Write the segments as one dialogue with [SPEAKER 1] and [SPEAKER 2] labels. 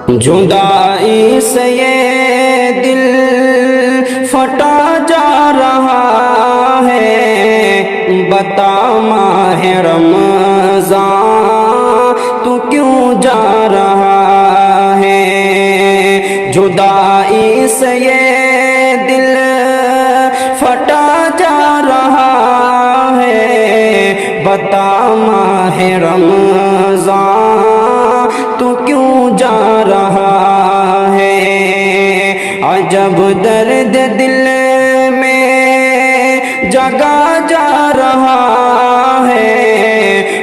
[SPEAKER 1] جدائی سے یہ دل پھٹا جا رہا ہے، بتا ماہ رمضان تو کیوں جا رہا ہے؟ جدائی سے یہ دل پھٹا جا رہا ہے، بتا ماہ رمضان تو کیوں جا رہا ہے؟ عجب درد دل میں جگا جا رہا ہے،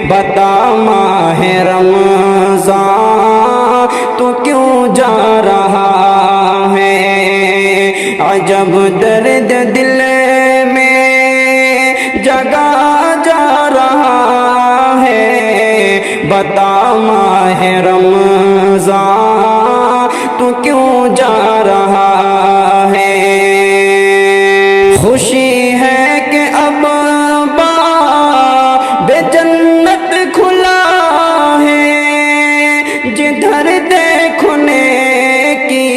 [SPEAKER 1] بتا ماہ رمضان تو کیوں جا رہا ہے؟ عجب درد دل میں جگا جا رہا ہے، بتا ماہ رمضان تو کیوں جا رہا ہے؟ خوشی ہے کہ اب باب جنت کھلا ہے، جدھر دیکھو نیکی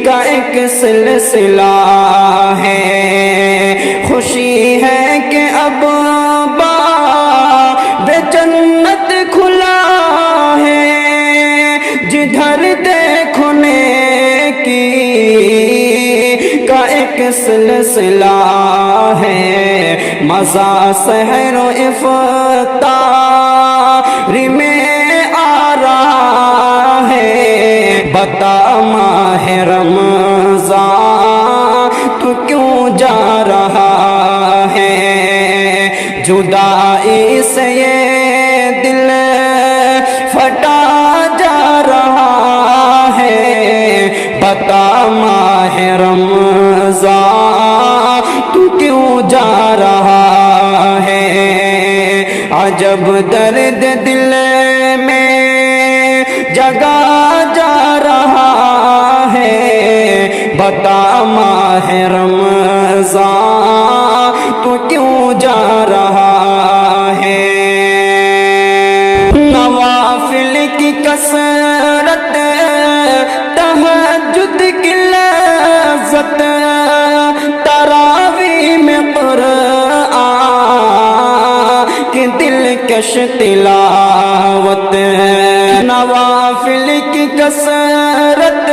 [SPEAKER 1] کا ایک سلسلہ ہے۔ خوشی ہے کہ اب باب جنت کھلا ہے، جدھر دیکھو نیکی کا ایک سلسلہ ہے۔ مزہ سحر و افطار میں آ رہا ہے، بتا ماہ رمضان تو کیوں جا رہا ہے؟ جدائی سے یہ دل پھٹا جا رہا ہے، بتا ماہ رمضان تو کیوں جا رہا ہے؟ عجب درد دل میں جگا جا رہا ہے، بتا ماہ رمضان تو کیوں جا رہا ہے؟ نوافل کی کثرت، تہجد کی لذت، تراویح میں قرآن کی دلکش تلاوت۔ نوافل کی کثرت،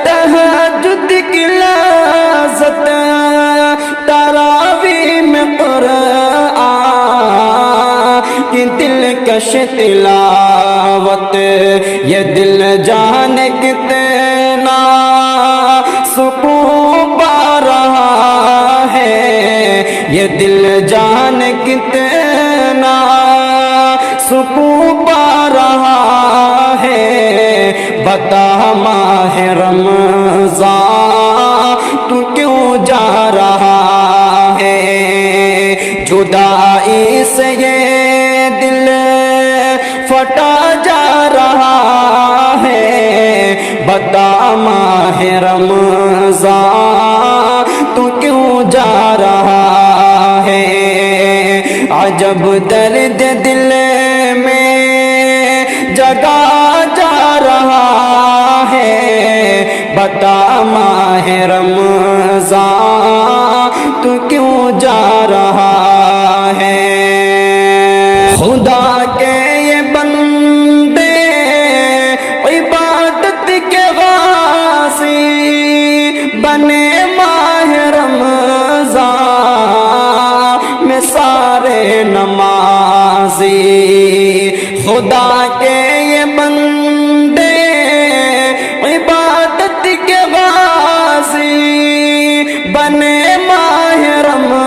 [SPEAKER 1] تہجد کی لذت، تراویح میں قرآن کی دلکش تلاوت۔ یہ دل جانے کتنا سکون پا رہا ہے، یہ دل جانے کتنا سکون پا رہا ہے، بتا ماہ رمضان تو کیوں جا رہا ہے؟ جدائی سے یہ دل پھٹا جا رہا ہے، بتا ماہ رمضان تو کیوں جا رہا ہے؟ عجب درد دل میں جگا جا رہا ہے، بتا ماہ رمضان تو کیوں جا رہا ہے؟ خدا کے یہ بندے عبادت کے غازی بنے ماہ رمضان میں سارے نمازی۔ خدا کے یہ بندے عبادت کے غازی بنے ماہ رمضان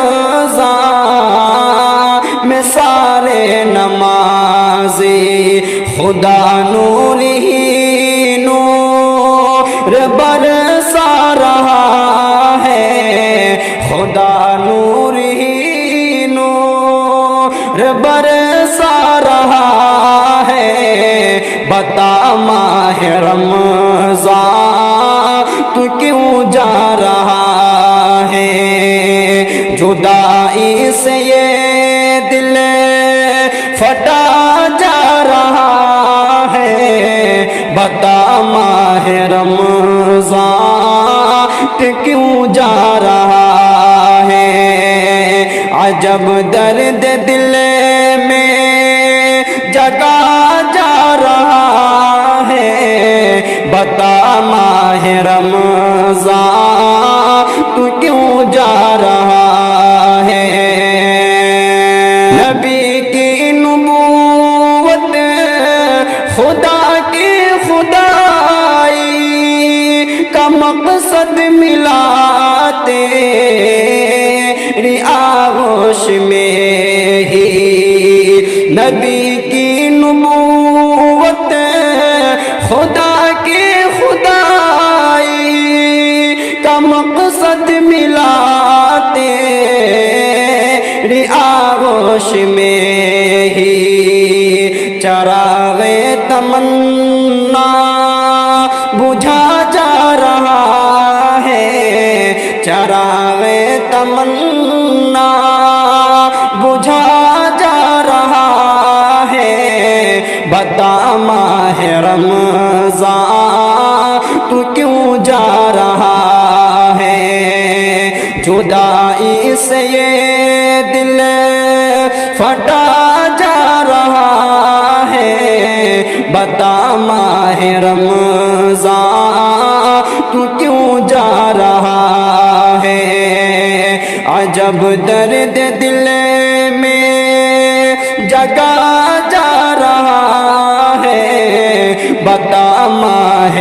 [SPEAKER 1] میں سارے نمازی۔ خدا نور ہی نور برسا رہا ہے، خدا نور ہی نور برسا رہا ہے، بتا ماہ رمضان تو کیوں جا رہا ہے؟ جدائی سے یہ دل پھٹا جا رہا ہے، کہ کیوں جا رہا ہے عجب درد دل میں جگا جا رہا ہے بتا ماہ رمضان تو کیوں جا رہا ہے نبی کی نبوت خدا کی خدائی کا مقصد ملا تیری آغوش میں ہی نبی کی نبوت خدا کی خدائی کا مقصد ملا تیری آغوش میں ہی چراغ تمنا بجھا جا رہا ہے چراغ تمنا بجھا جا رہا ہے بتا ماہ رمضان تو کیوں جا رہا ہے جدائی سے یہ دل پھٹا جا رہا ہے بتا ماہ رمضان تو کیوں جا رہا ہے عجب درد دل میں جگا جا رہا ہے بتا ماہ